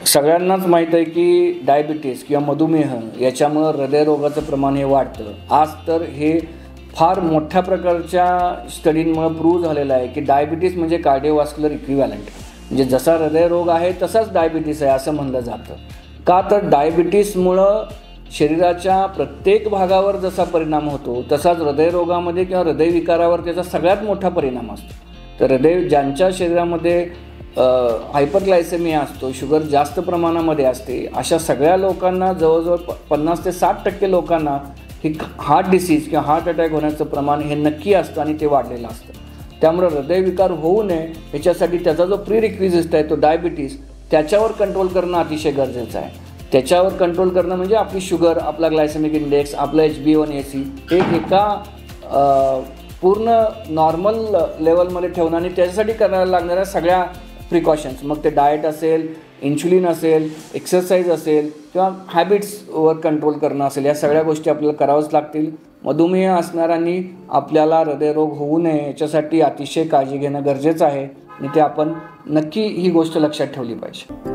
सगळ्यांनाच माहीत आहे की डायबिटीस किंवा मधुमेह याच्यामुळं हृदयरोगाचं प्रमाण हे वाढतं. आज तर हे फार मोठ्या प्रकारच्या स्टडींमुळं प्रूव्ह झालेलं आहे की डायबिटीस म्हणजे कार्डिओव्हास्क्युलर इक्विव्हॅलंट, म्हणजे जसा हृदयरोग आहे तसाच डायबिटीस आहे असं म्हणलं जातं. का तर डायबिटीसमुळं शरीराच्या प्रत्येक भागावर जसा परिणाम होतो तसाच हृदयरोगामध्ये किंवा हृदयविकारावर त्याचा सगळ्यात मोठा परिणाम असतो. तर ज्यांच्या शरीरामध्ये हायपरग्लायसेमिया असतो, शुगर जास्त प्रमाणामध्ये असते, अशा सगळ्या लोकांना जवळजवळ 50 ते 60% लोकांना ही हार्ट डिसीज किंवा हार्ट अटॅक होण्याचं प्रमाण हे नक्की असतं आणि ते वाढलेलं असतं. त्यामुळे हृदयविकार होऊ नये याच्यासाठी त्याचा जो प्रीरिक्विजिट आहे तो डायबिटीस, त्याच्यावर कंट्रोल करणं अतिशय गरजेचं आहे. त्याच्यावर कंट्रोल करणं म्हणजे आपली शुगर, आपला ग्लायसेमिक इंडेक्स, आपलं HbA1c हे एका पूर्ण नॉर्मल लेवलमध्ये ठेवणं आणि त्याच्यासाठी करायला लागणाऱ्या सगळ्या प्रिकॉशन्स, मग ते डाएट असेल, इन्शुलिन असेल, एक्सरसाइज असेल किंवा हॅबिट्सवर कंट्रोल करणं असेल, या सगळ्या गोष्टी आपल्याला करावंच लागतील. मधुमेह असणाऱ्यांनी आपल्याला हृदयरोग होऊ नये याच्यासाठी अतिशय काळजी घेणं गरजेचं आहे आणि ते आपण नक्की ही गोष्ट लक्षात ठेवली पाहिजे.